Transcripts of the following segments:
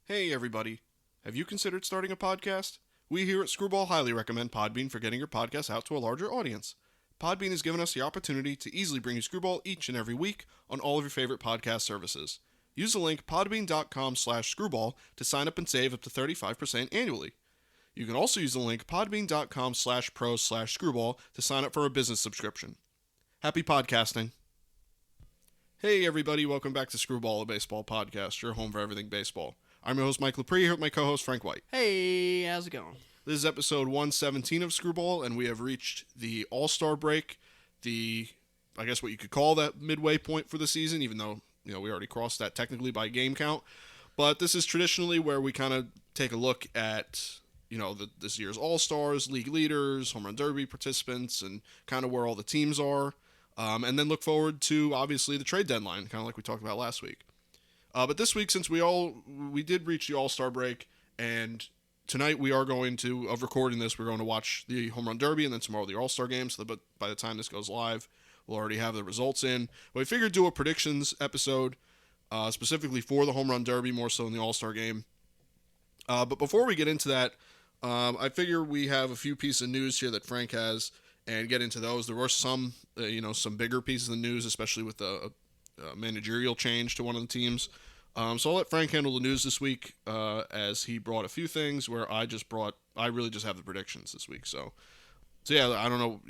Hey everybody, have you considered starting a podcast? We here at Screwball highly recommend Podbean for getting your podcast out to a larger audience. Podbean has given us the opportunity to easily bring you Screwball each and every week on all of your favorite podcast services. Use the link podbean.com/screwball to sign up and save up to 35% annually. You can also use the link podbean.com/pro/screwball to sign up for a business subscription. Happy podcasting. Hey everybody, welcome back to Screwball, a baseball podcast, your home for everything baseball. I'm your host, Mike Lepre, here with my co-host, Frank White. Hey, how's it going? This is episode 117 of Screwball, and we have reached the All-Star break, I guess what you could call that midway point for the season, even though, we already crossed that technically by game count. But this is traditionally where we kind of take a look at, this year's All-Stars, league leaders, home run derby participants, and kind of where all the teams are. And then look forward to, obviously, the trade deadline, kind of like we talked about last week. But this week, since we did reach the All-Star break, and tonight we are going to, of recording this, we're going to watch the Home Run Derby and then tomorrow the All-Star Game, so that by the time this goes live, we'll already have the results in. But we figured do a predictions episode, specifically for the Home Run Derby, more so than the All-Star Game. But before we get into that, I figure we have a few pieces of news here that Frank has, and get into those. There were some, some bigger pieces of news, especially with the managerial change to one of the teams. So I'll let Frank handle the news this week, as he brought a few things where I really just have the predictions this week. So yeah, I don't know,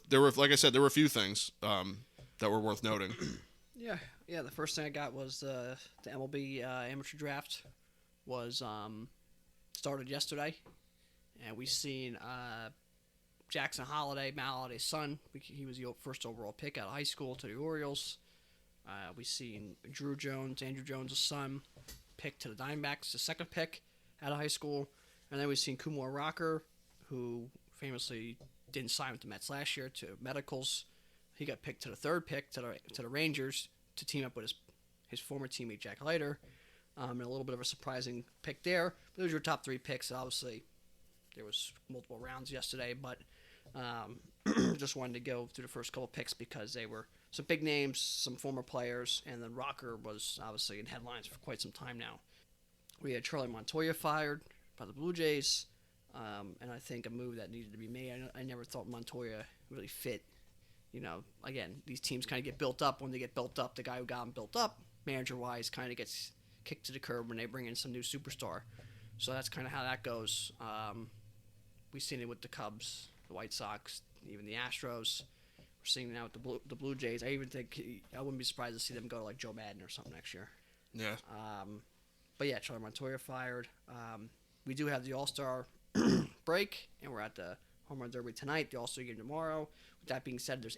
there were like I said, there were a few things that were worth noting. Yeah. The first thing I got was the MLB amateur draft was started yesterday, and we seen Jackson Holiday's son. He was the first overall pick out of high school to the Orioles. We seen Andrew Jones' son, picked to the Diamondbacks, the second pick out of high school. And then we seen Kumar Rocker, who famously didn't sign with the Mets last year, to medicals. He got picked to the third pick to the Rangers to team up with his former teammate Jack Leiter. And a little bit of a surprising pick there. But those were your top three picks. Obviously, there was multiple rounds yesterday, but just wanted to go through the first couple picks because they were some big names, some former players, and then Rocker was obviously in headlines for quite some time now. We had Charlie Montoya fired by the Blue Jays, and I think a move that needed to be made. I never thought Montoya really fit. Again, these teams kind of get built up. When they get built up, the guy who got them built up, manager-wise, kind of gets kicked to the curb when they bring in some new superstar. So that's kind of how that goes. We've seen it with the Cubs, the White Sox, even the Astros. We're seeing it now with the Blue Jays. I even think I wouldn't be surprised to see them go to like Joe Madden or something next year. Yeah. But yeah, Charlie Montoya fired. We do have the All-Star break, and we're at the Home Run Derby tonight, the All-Star Game tomorrow. With that being said, there's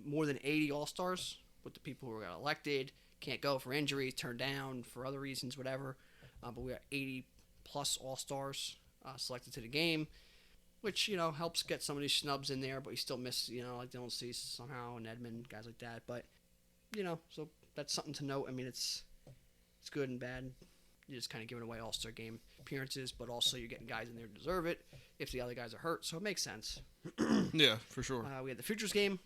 more than 80 All-Stars with the people who got elected, can't go for injuries, turned down for other reasons, whatever. But we got 80-plus All-Stars selected to the game, which, helps get some of these snubs in there, but you still miss, like Dylan Cease somehow and Edmund, guys like that. But, so that's something to note. I mean, it's good and bad. You're just kind of giving away All-Star Game appearances, but also you're getting guys in there who deserve it if the other guys are hurt, so it makes sense. Yeah, for sure. We had the Futures game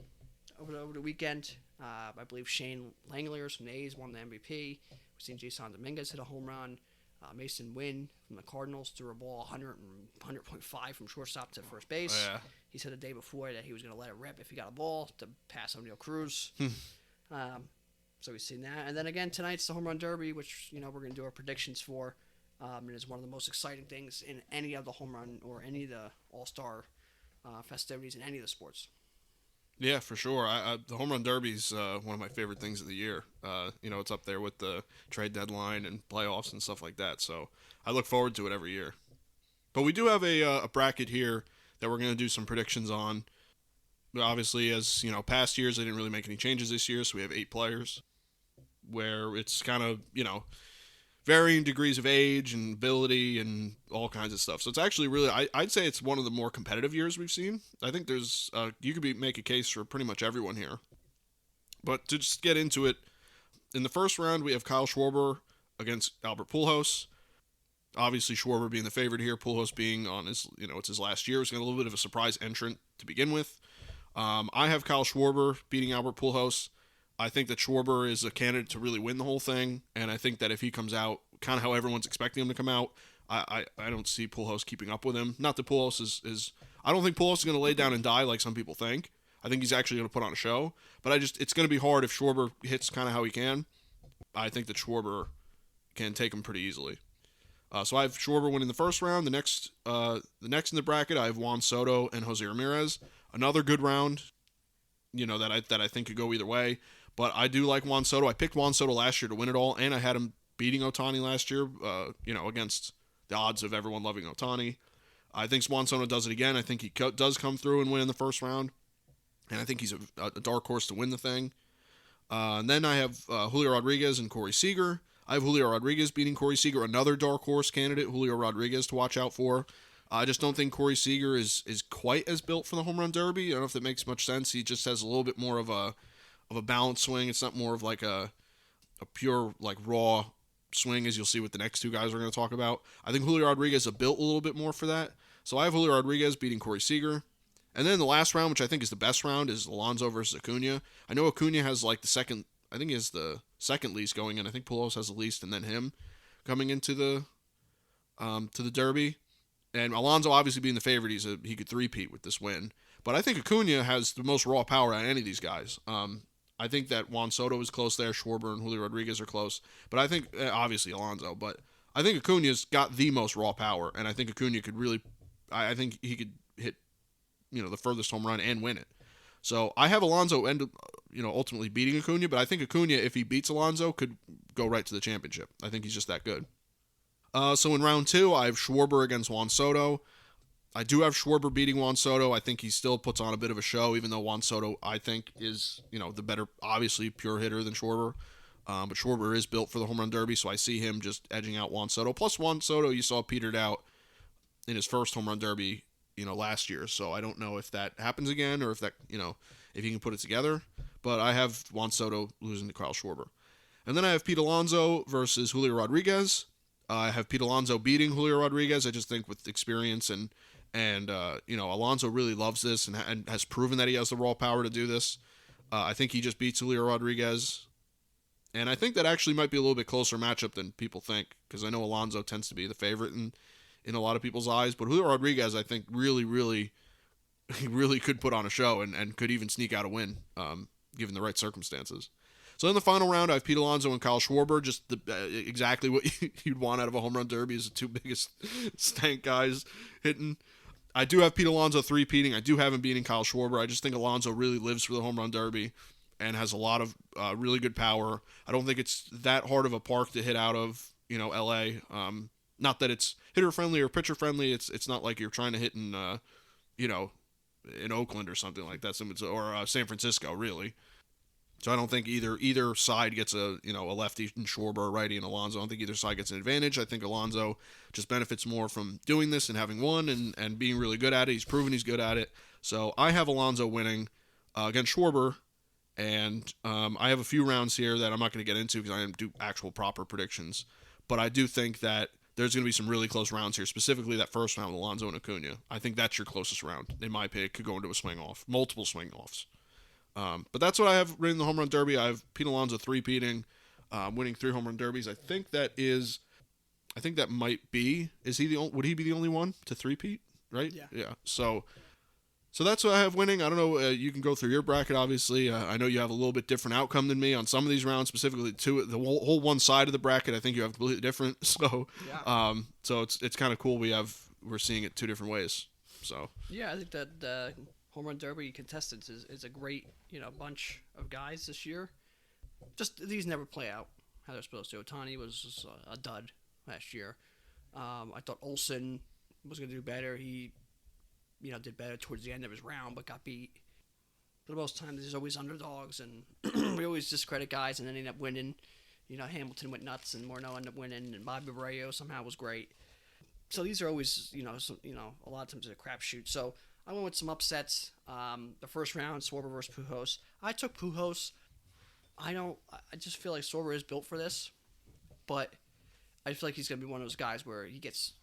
over the weekend. I believe Shane Langeliers from the A's won the MVP. We've seen Jason Dominguez hit a home run. Mason Wynn from the Cardinals threw a ball 100.5 from shortstop to first base. Oh, yeah. He said the day before that he was going to let it rip if he got a ball to pass O'Neal Cruz. So we've seen that. And then again, tonight's the Home Run Derby, which, we're going to do our predictions for. And it's one of the most exciting things in any of the home run or any of the All-Star festivities in any of the sports. Yeah, for sure. The Home Run Derby is one of my favorite things of the year. It's up there with the trade deadline and playoffs and stuff like that. So I look forward to it every year. But we do have a bracket here that we're going to do some predictions on. Obviously, as past years, they didn't really make any changes this year, so we have 8 players, where it's kind of varying degrees of age and ability and all kinds of stuff. So it's actually really, I'd say it's one of the more competitive years we've seen. I think there's, you could make a case for pretty much everyone here. But to just get into it, in the first round, we have Kyle Schwarber against Albert Pujols. Obviously, Schwarber being the favorite here, Pujols being on his, it's his last year. It's got a little bit of a surprise entrant to begin with. I have Kyle Schwarber beating Albert Pujols. I think that Schwarber is a candidate to really win the whole thing, and I think that if he comes out kind of how everyone's expecting him to come out. I don't see Pujols keeping up with him. Not that Pujols is I don't think Pujols is going to lay down and die like some people think. I think he's actually going to put on a show. But it's going to be hard if Schwarber hits kind of how he can. I think that Schwarber can take him pretty easily. So I have Schwarber winning the first round. The next in the bracket, I have Juan Soto and Jose Ramirez. Another good round, that I think could go either way. But I do like Juan Soto. I picked Juan Soto last year to win it all, and I had him beating Ohtani last year, against the odds of everyone loving Ohtani. I think Juan Soto does it again. I think he does come through and win in the first round, and I think he's a dark horse to win the thing. And then I have Julio Rodriguez and Corey Seager. I have Julio Rodriguez beating Corey Seager, another dark horse candidate, Julio Rodriguez, to watch out for. I just don't think Corey Seager is quite as built for the home run derby. I don't know if that makes much sense. He just has a little bit more of a balanced swing. It's not more of like a pure like raw swing as you'll see with the next two guys we're going to talk about. I think Julio Rodriguez is built a little bit more for that. So I have Julio Rodriguez beating Corey Seager. And then the last round, which I think is the best round, is Alonso versus Acuna. I know Acuna has like I think he has the second least going in. I think Pujols has the least and then him coming into the derby. And Alonso obviously being the favorite, he could three-peat with this win. But I think Acuna has the most raw power out of any of these guys. I think that Juan Soto is close there. Schwarber and Julio Rodriguez are close. But I think, obviously, Alonso. But I think Acuna's got the most raw power. And I think Acuna could really, I think he could hit, the furthest home run and win it. So I have Alonso ultimately beating Acuna. But I think Acuna, if he beats Alonso, could go right to the championship. I think he's just that good. So in round 2, I have Schwarber against Juan Soto. I do have Schwarber beating Juan Soto. I think he still puts on a bit of a show, even though Juan Soto, I think, is, the better, obviously, pure hitter than Schwarber. But Schwarber is built for the home run derby, so I see him just edging out Juan Soto. Plus, Juan Soto, you saw petered out in his first home run derby, last year. So I don't know if that happens again or if that, if he can put it together. But I have Juan Soto losing to Kyle Schwarber. And then I have Pete Alonso versus Julio Rodriguez. I have Pete Alonso beating Julio Rodriguez. I just think with experience and Alonso really loves this and has proven that he has the raw power to do this. I think he just beats Julio Rodriguez. And I think that actually might be a little bit closer matchup than people think, because I know Alonso tends to be the favorite in a lot of people's eyes. But Julio Rodriguez, I think, really, really, he really could put on a show and could even sneak out a win, given the right circumstances. So in the final round, I have Pete Alonso and Kyle Schwarber, just exactly what you'd want out of a home run derby is the two biggest stank guys hitting. I do have Pete Alonso three-peating. I do have him beating Kyle Schwarber. I just think Alonso really lives for the home run derby and has a lot of really good power. I don't think it's that hard of a park to hit out of, L.A. Not that it's hitter-friendly or pitcher-friendly. It's not like you're trying to hit in, in Oakland or something like that, or San Francisco, really. So I don't think either side gets a lefty in Schwarber, a righty in Alonso. I don't think either side gets an advantage. I think Alonso just benefits more from doing this and having won and being really good at it. He's proven he's good at it. So I have Alonso winning against Schwarber, and I have a few rounds here that I'm not going to get into because I didn't do actual proper predictions. But I do think that there's going to be some really close rounds here, specifically that first round with Alonso and Acuna. I think that's your closest round. In my opinion, it could go into a swing-off, multiple swing-offs. But that's what I have written in the home run derby. I have Pete Alonso three-peating, winning 3 home run derbies. I think that might be. Would he be the only one to three-peat? Right? Yeah. So that's what I have winning. I don't know. You can go through your bracket, obviously. I know you have a little bit different outcome than me on some of these rounds, specifically the whole one side of the bracket. I think you have completely different. So, yeah. So it's kind of cool. We're seeing it 2 different ways. So yeah, I think that home run derby contestants is a great bunch of guys this year. Just these never play out how they're supposed to. Ohtani was a dud last year. I thought Olsen was going to do better. He did better towards the end of his round, but got beat. For the most time, there's always underdogs, and we always discredit guys and then end up winning. Hamilton went nuts, and Morneau ended up winning, and Bobby Barrero somehow was great. So these are always, a lot of times a crapshoot. So I went with some upsets. The first round, Schwarber versus Pujols. I took Pujols. I just feel like Schwarber is built for this, but I feel like he's going to be one of those guys where he gets,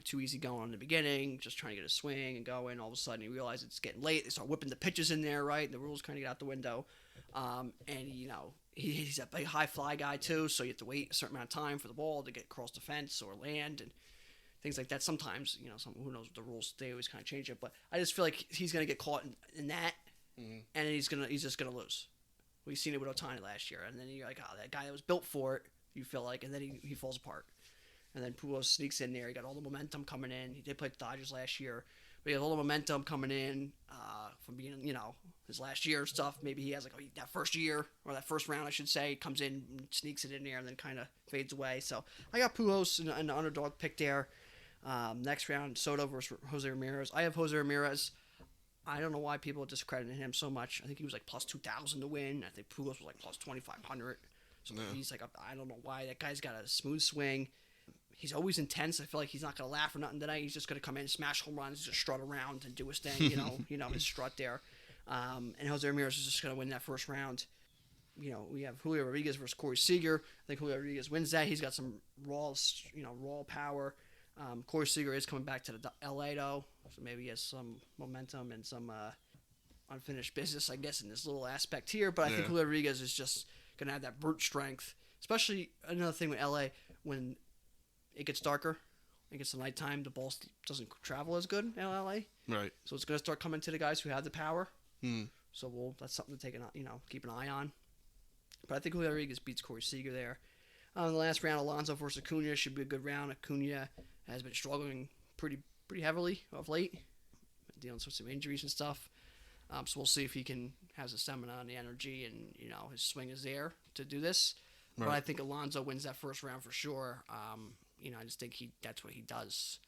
too easy going in the beginning, just trying to get a swing and going. All of a sudden, you realize it's getting late. They start whipping the pitches in there, right? And the rules kind of get out the window. And, he's a big high fly guy too, so you have to wait a certain amount of time for the ball to get across the fence or land and things like that. Sometimes, who knows the rules, they always kind of change it, but I just feel like he's going to get caught in that, and he's just going to lose. We've seen it with Ohtani last year, and then you're like, oh, that guy that was built for it, you feel like, and then he falls apart. And then Pujols sneaks in there. He got all the momentum coming in. He did play the Dodgers last year, but he got all the momentum coming in from being, his last year stuff. Maybe he has that first year, or that first round, I should say, comes in, and sneaks it in there, and then kind of fades away. So I got Pujols in the underdog pick there. Next round, Soto versus Jose Ramirez. I have Jose Ramirez. I don't know why people are discrediting him so much. I think he was like plus 2,000 to win. I think Pujols was like plus 2,500. So he's like, I don't know why. That guy's got a smooth swing. He's always intense. I feel like he's not going to laugh or nothing tonight. He's just going to come in, smash home runs, just strut around and do his thing, his strut there. And Jose Ramirez is just going to win that first round. We have Julio Rodriguez versus Corey Seager. I think Julio Rodriguez wins that. He's got some raw power. Corey Seager is coming back to the LA though, so maybe he has some momentum and some unfinished business, I guess, in this little aspect here. But I think Julio Rodriguez is just going to have that brute strength. Especially another thing with LA, when it gets darker, it gets to nighttime, the ball doesn't travel as good in LA. Right. So it's going to start coming to the guys who have the power. So that's something to keep an eye on. But I think Julio Rodriguez beats Corey Seager there. The last round, Alonso versus Acuna should be a good round. Acuna has been struggling pretty heavily of late, dealing with some injuries and stuff. So we'll see if he has the stamina and the energy, and his swing is there to do this. Right. But I think Alonso wins that first round for sure. I just think that's what he does.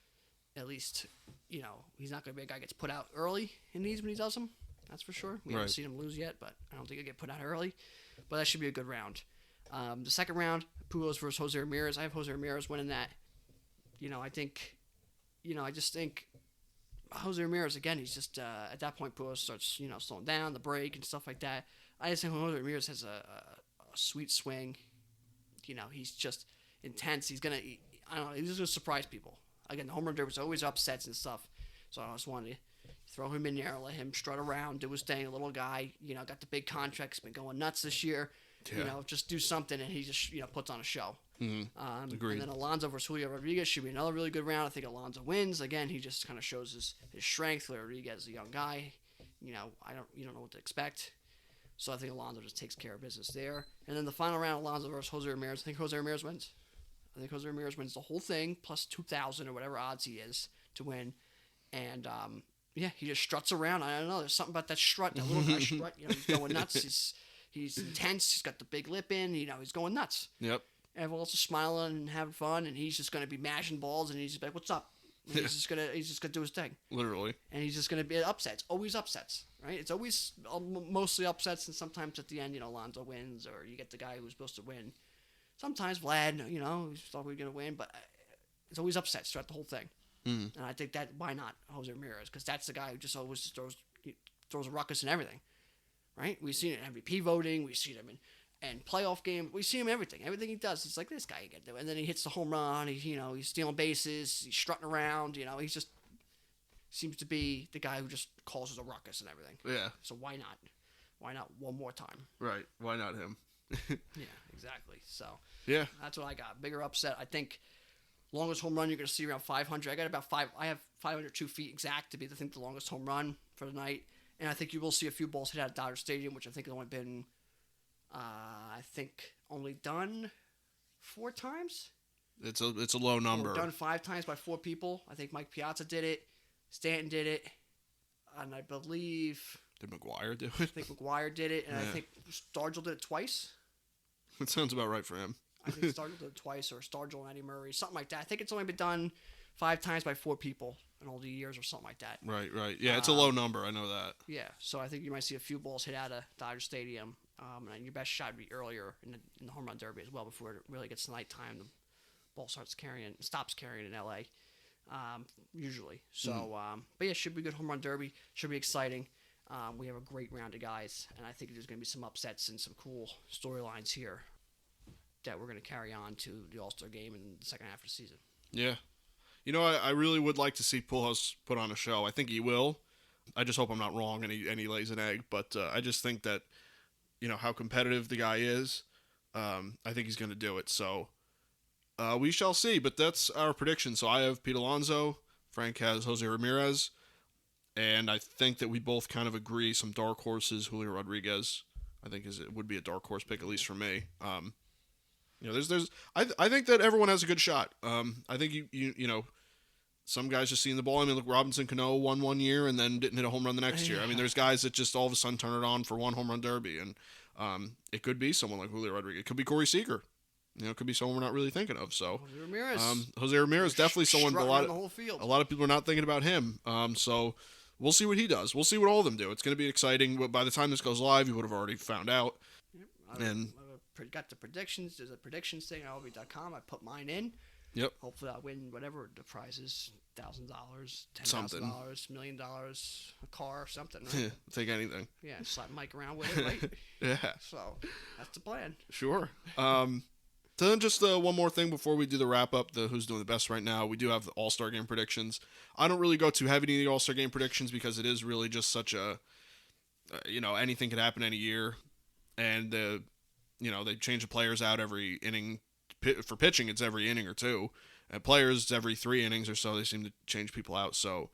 At least, he's not going to be a guy who gets put out early in these when he does them. That's for sure. We haven't seen him lose yet, but I don't think he'll get put out early. But that should be a good round. The second round, Pujols versus Jose Ramirez. I have Jose Ramirez winning that. I just think Jose Ramirez, again, he's just, at that point, Pujols starts, slowing down, the break and stuff like that. I just think Jose Ramirez has a sweet swing. He's just intense. He's going to, he's just going to surprise people. Again, the home run derby was always upsets and stuff. So I just wanted to throw him in there, let him strut around, do his thing. A little guy, got the big contracts, been going nuts this year. Yeah. Just do something, and he just puts on a show. Agreed. And then Alonso versus Julio Rodriguez should be another really good round. I think Alonso wins. Again, he just kind of shows his strength. Julio Rodriguez is a young guy. You don't know what to expect. So I think Alonso just takes care of business there. And then the final round, Alonso versus Jose Ramirez. I think Jose Ramirez wins. I think Jose Ramirez wins the whole thing, plus 2,000 or whatever odds he is to win. And he just struts around. I don't know. There's something about that strut, that little guy strut. He's going nuts. He's intense. He's got the big lip in. He's going nuts. Yep. Everyone's also smiling and having fun, and he's just going to be mashing balls, and he's just like, "What's up?" And he's just gonna do his thing. Literally. And he's just gonna be upsets. Always upsets, right? It's always mostly upsets, and sometimes at the end, Alonso wins, or you get the guy who's supposed to win. Sometimes Vlad, he's thought we were gonna win, but it's always upsets throughout the whole thing. And I think that why not Jose Ramirez? Because that's the guy who just always throws a ruckus and everything. Right? We've seen it in MVP voting. We've seen him in playoff game. We've seen him in everything. Everything he does, it's like this guy can do. And then he hits the home run. He's stealing bases. He's strutting around. He just seems to be the guy who just causes a ruckus and everything. Yeah. So why not? Why not one more time? Right. Why not him? Yeah, exactly. So yeah, that's what I got. Bigger upset. I think longest home run you're going to see around 500. I got about I have 502 feet exact to be the longest home run for the night. And I think you will see a few balls hit out of Dodger Stadium, which I think has only been, only done 4 times. It's a low number. Done 5 times by 4 people. I think Mike Piazza did it, Stanton did it, and I believe. Did McGuire do it? I think McGuire did it, and I think Stargell did it twice. That sounds about right for him. I think Stargell did it twice, or Stargell and Eddie Murray, something like that. I think it's only been done 5 times by 4 people in all the years or something like that. Right. Yeah, it's a low number. I know that. Yeah, so I think you might see a few balls hit out of Dodger Stadium. And your best shot would be earlier in the home run derby as well, before it really gets to nighttime. The ball stops carrying in LA, usually. So, but yeah, should be a good home run derby. Should be exciting. We have a great round of guys, and I think there's going to be some upsets and some cool storylines here that we're going to carry on to the All-Star game in the second half of the season. Yeah. I really would like to see Pujols put on a show. I think he will. I just hope I'm not wrong and he lays an egg. But I just think that how competitive the guy is, I think he's going to do it. So we shall see. But that's our prediction. So I have Pete Alonso. Frank has Jose Ramirez. And I think that we both kind of agree some dark horses. Julio Rodriguez, I think it would be a dark horse pick, at least for me. I think that everyone has a good shot. I think some guys just seeing the ball. I mean, look, Robinson Cano won one year and then didn't hit a home run the next year. I mean, there's guys that just all of a sudden turn it on for one home run derby, and it could be someone like Julio Rodriguez. It could be Corey Seeger. It could be someone we're not really thinking of. So Jose Ramirez definitely someone a lot of people are not thinking about him. So we'll see what he does. We'll see what all of them do. It's going to be exciting. But by the time this goes live, you would have already found out. I've got the predictions. There's a predictions thing at LB.com. I put mine in. Yep. Hopefully I'll win whatever the prize is. $1,000, $10,000, $1 million, a car, something, right? Take anything. Yeah, slap Mike around with it, right? Yeah. So that's the plan. Sure. Then just one more thing before we do the wrap-up, the who's doing the best right now. We do have the All-Star Game predictions. I don't really go too heavy in the All-Star Game predictions because it is really just such a, anything could happen any year. And, they change the players out every inning. For pitching, it's every inning or two. And players, it's every 3 innings or so. They seem to change people out. So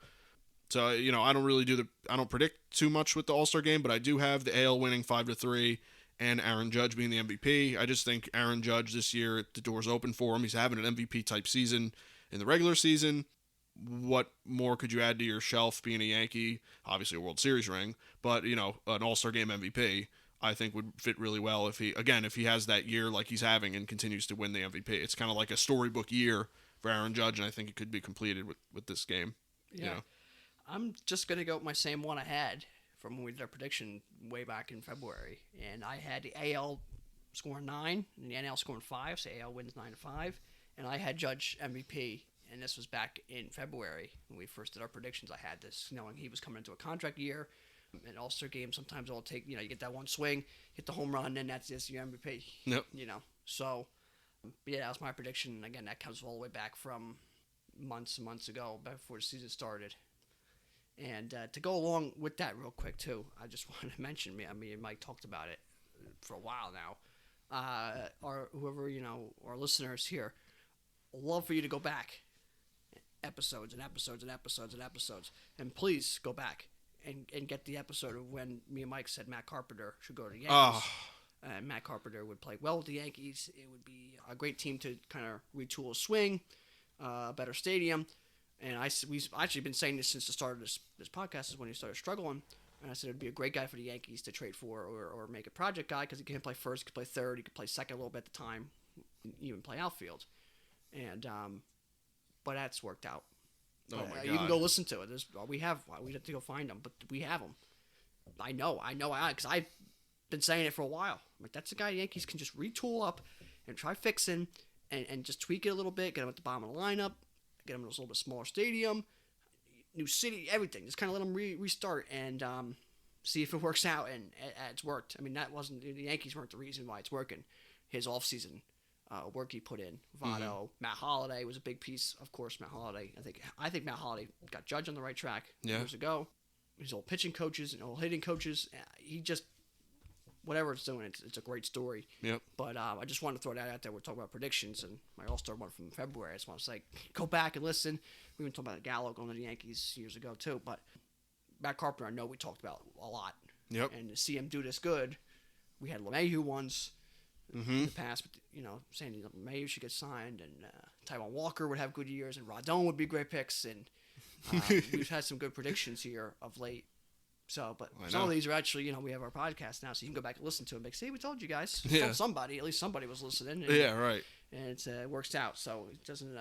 I don't predict too much with the All-Star Game, but I do have the AL winning 5-3 and Aaron Judge being the MVP. I just think Aaron Judge this year, the door's open for him. He's having an MVP-type season in the regular season. What more could you add to your shelf being a Yankee? Obviously a World Series ring, but, an All-Star Game MVP. I think would fit really well if he has that year like he's having and continues to win the MVP. It's kind of like a storybook year for Aaron Judge, and I think it could be completed with this game. Yeah. I'm just going to go with my same one I had from when we did our prediction way back in February. And I had the AL scoring 9 and the NL scoring 5, so AL wins 9-5. And I had Judge MVP, and this was back in February when we first did our predictions. I had this knowing he was coming into a contract year. An All-Star game, sometimes it'll take, you get that one swing, hit the home run, and that's just your MVP. Yep. So, that was my prediction. Again, that comes all the way back from months and months ago, before the season started. And to go along with that real quick, too, I just wanted to mention, Mike talked about it for a while now. Our listeners here, I'd love for you to go back episodes and episodes and episodes and episodes. And please go back. And get the episode of when me and Mike said Matt Carpenter should go to the Yankees. Matt Carpenter would play well with the Yankees. It would be a great team to kind of retool a swing, a better stadium. And we've actually been saying this since the start of this podcast is when he started struggling. And I said it would be a great guy for the Yankees to trade for or make a project guy because he can play first, he could play third, he could play second a little bit at the time, even play outfield. And but that's worked out. Oh my God. You can go listen to it. We have to go find them, but we have them. I know, because I've been saying it for a while. Like, that's a guy Yankees can just retool up and try fixing and just tweak it a little bit, get him at the bottom of the lineup, get him in a little bit smaller stadium, new city, everything. Just kind of let him restart and see if it works out, and it's worked. I mean, the Yankees weren't the reason why it's working. His offseason work he put in. Votto, Matt Holliday was a big piece. Of course, Matt Holliday. I think Matt Holliday got Judge on the right track years ago. His old pitching coaches and old hitting coaches. He just, whatever it's doing, it's a great story. Yep. But I just wanted to throw that out there. We're talking about predictions and my All-Star one from February. I just want to say, go back and listen. We even talked about Gallo going to the Yankees years ago too. But Matt Carpenter, I know we talked about a lot. Yep. And to see him do this good, we had Mayhew once. In the past, but saying Mayhew should get signed, and Taijuan Walker would have good years, and Rodon would be great picks, and we've had some good predictions here of late. So, but some of these are actually, we have our podcast now, so you can go back and listen to them. Like, see, we told you guys. We told somebody, at least somebody was listening. And, right. And it works out. So it doesn't.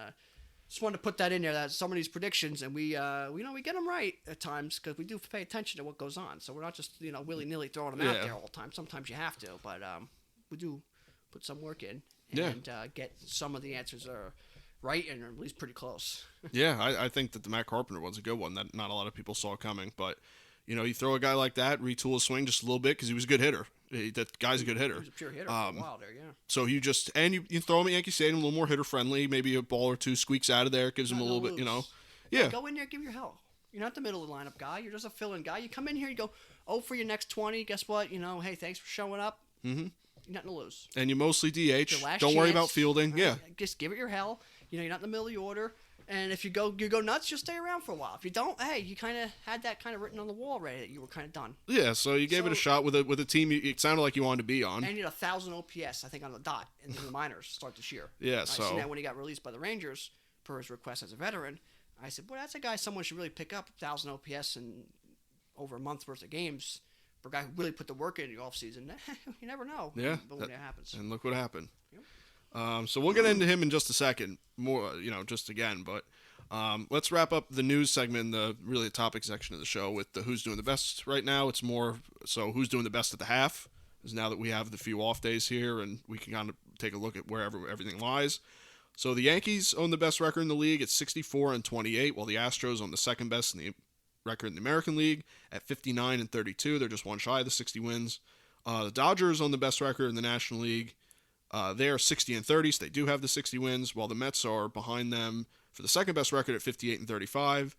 Just wanted to put that in there. That some of these predictions, and we get them right at times because we do pay attention to what goes on. So we're not just willy nilly throwing them out there all the time. Sometimes you have to, but we do put some work in and get some of the answers are right and at least pretty close. I think that the Matt Carpenter one's a good one that not a lot of people saw coming. But, you throw a guy like that, retool his swing just a little bit because he was a good hitter. That guy's a good hitter. He was a pure hitter for a while there, So you throw him at Yankee Stadium a little more hitter-friendly. Maybe a ball or two squeaks out of there, gives him a little bit, Go in there, give your hell. You're not the middle of the lineup guy. You're just a fill-in guy. You come in here, you go, Oh, for your next 20, guess what? Hey, thanks for showing up. Mm-hmm. Nothing to lose. And you mostly DH. Your last Don't worry chance, about fielding. right? Yeah. Just give it your hell. You're not in the middle of the order. And if you go nuts, you'll stay around for a while. If you don't, hey, you kind of had that kind of written on the wall already that you were kind of done. Yeah, so you gave it a shot with a team it sounded like you wanted to be on. And you had 1,000 OPS, I think, on the dot in the minors to start this year. Yeah, I so. seen that when he got released by the Rangers per his request as a veteran. I said, well, that's a guy someone should really pick up, 1,000 OPS in over a month's worth of games. For a guy who really put the work in the offseason. You never know. Yeah. But when it happens. And look what happened. Yep. So we'll get into him in just a second. More, just again. But let's wrap up the news segment, the topic section of the show with the who's doing the best right now. It's more so who's doing the best at the half. Is now that we have the few off days here and we can kind of take a look at wherever everything lies. So the Yankees own the best record in the league at 64-28, while the Astros own the second best in the record in the American League at 59-32. They're just one shy of the 60 wins. The Dodgers own the best record in the National League. They are 60-30, so they do have the 60 wins, while the Mets are behind them for the second best record at 58-35.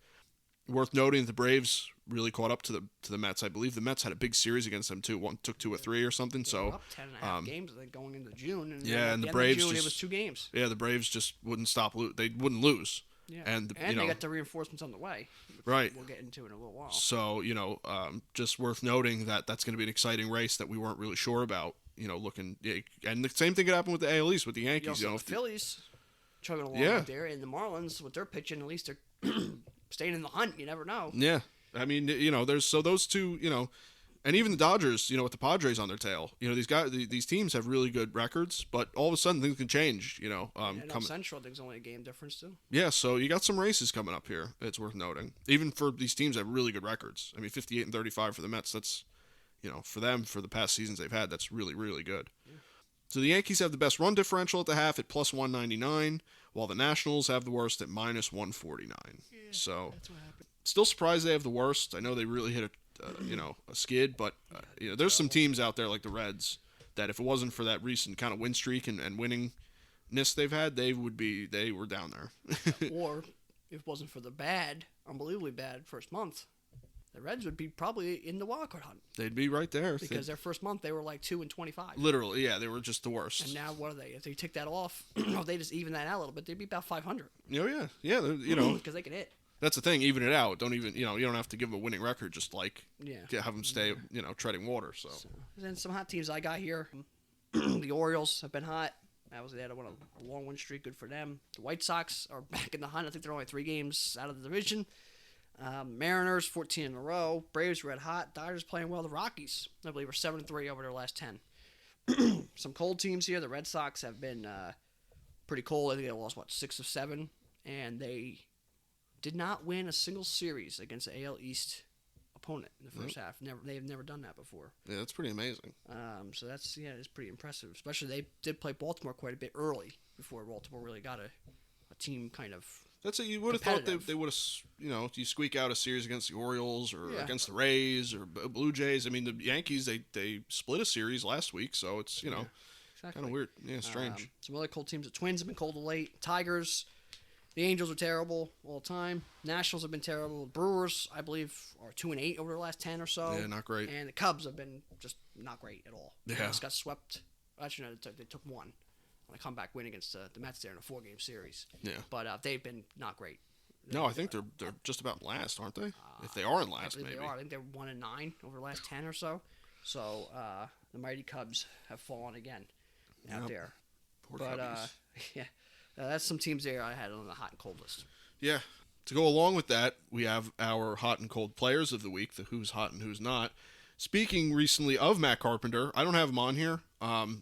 Worth noting that the Braves really caught up to the Mets. I believe the Mets had a big series against them too. One took 2 or 3 or something. They were up 10.5 games I think, going into June. And the Braves it was 2 games. Yeah, the Braves just wouldn't stop. They wouldn't lose. Yeah. And they got the reinforcements on the way. Right. We'll get into in a little while. So, just worth noting that that's going to be an exciting race that we weren't really sure about, looking. Yeah, and the same thing could happen with the AL East with the Yankees. The Phillies chugging along out there, and the Marlins, with their pitching, at least they're staying in the hunt. You never know. Yeah. I mean, there's those two, and even the Dodgers, with the Padres on their tail. These teams have really good records, but all of a sudden things can change. And Central, I think, is only a game difference too. Yeah, so you got some races coming up here. It's worth noting, even for these teams that have really good records. I mean, 58-35 for the Mets. That's, for them for the past seasons they've had, that's really really good. Yeah. So the Yankees have the best run differential at the half at +199, while the Nationals have the worst at -149. Yeah, so that's what happened. Still surprised they have the worst. I know they really hit a skid, but there's some teams out there like the Reds that if it wasn't for that recent kind of win streak and winningness they've had, they were down there. Or if it wasn't for the unbelievably bad first month, the Reds would be probably in the wild card hunt. They'd be right there because their first month they were like 2-25. Literally, yeah, they were just the worst. And now what are they? If they take that off, if they just even that out a little bit, they'd be about 500. Yeah, because they can hit. That's the thing, even it out. Don't even, you don't have to give them a winning record. Just have them stay, treading water. So. Then some hot teams I got here. The Orioles have been hot. They had a long win streak. Good for them. The White Sox are back in the hunt. I think they're only 3 games out of the division. Mariners 14 in a row. Braves red hot. Dodgers playing well. The Rockies, I believe, are 7-3 over their last 10. Some cold teams here. The Red Sox have been pretty cold. I think they lost 6 of 7, and they did not win a single series against an AL East opponent in the first half. They've never done that before. Yeah, that's pretty amazing. So it's pretty impressive. Especially they did play Baltimore quite a bit early before Baltimore really got a team kind of. That's it. You would have thought they would have, you squeak out a series against the Orioles or against the Rays or Blue Jays. I mean, the Yankees they split a series last week, so it's kind of weird. Yeah, strange. Some other cold teams. The Twins have been cold of late. Tigers. The Angels are terrible all the time. Nationals have been terrible. Brewers, I believe, are 2-8 over the last 10 or so. Yeah, not great. And the Cubs have been just not great at all. Yeah. They just got swept. Actually, no, they took one on a comeback win against the Mets there in a 4-game series. Yeah. But they've been not great. No, I think they're just about last, aren't they? If they are in last, maybe. They are. I think they're 1-9 over the last 10 or so. So the mighty Cubs have fallen again out there. Poor Cubbies. Yeah. That's some teams there I had on the hot and cold list. Yeah. To go along with that, we have our hot and cold players of the week, the who's hot and who's not. Speaking recently of Matt Carpenter, I don't have him on here.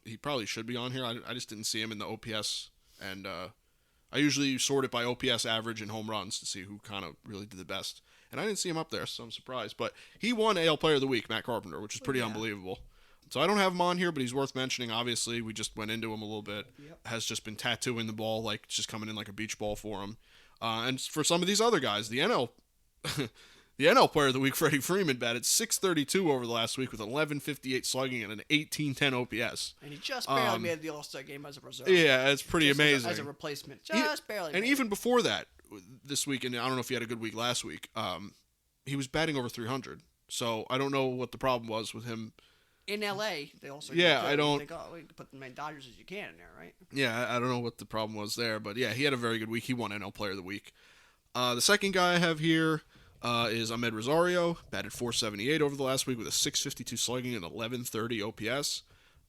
He probably should be on here. I just didn't see him in the OPS. And I usually sort it by OPS average and home runs to see who kind of really did the best. And I didn't see him up there, so I'm surprised. But he won AL Player of the Week, Matt Carpenter, which is pretty unbelievable. So I don't have him on here, but he's worth mentioning. Obviously, we just went into him a little bit. Yep. Has just been tattooing the ball, like just coming in like a beach ball for him. And for some of these other guys, the NL Player of the Week, Freddie Freeman, batted .632 over the last week with 1158 slugging and an 1810 OPS. And he just barely made the All-Star game as a reserve. Yeah, it's pretty amazing. As a replacement. Just barely. And even before that, this week, and I don't know if he had a good week last week, he was batting over 300. So I don't know what the problem was with him. In L.A., they also I don't think, oh, we can put as many Dodgers as you can in there, right? Yeah, I don't know what the problem was there, but yeah, he had a very good week. He won NL Player of the Week. The second guy I have here is Ahmed Rosario, batted .478 over the last week with a .652 slugging and 1130 OPS.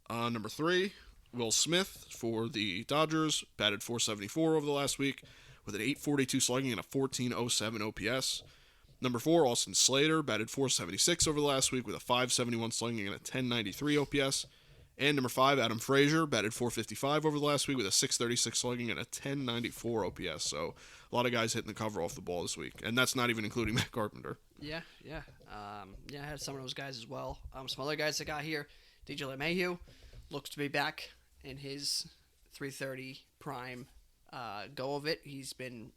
Number 3, Will Smith for the Dodgers, batted .474 over the last week with an .842 slugging and a 1407 OPS. Number 4, Austin Slater, batted .476 over the last week with a .571 slugging and a 1093 OPS. And number 5, Adam Frazier, batted .455 over the last week with a .636 slugging and a 1094 OPS. So a lot of guys hitting the cover off the ball this week, and that's not even including Matt Carpenter. Yeah. I had some of those guys as well. Some other guys that got here, DJ Mayhew looks to be back in his 330 prime go of it. He's been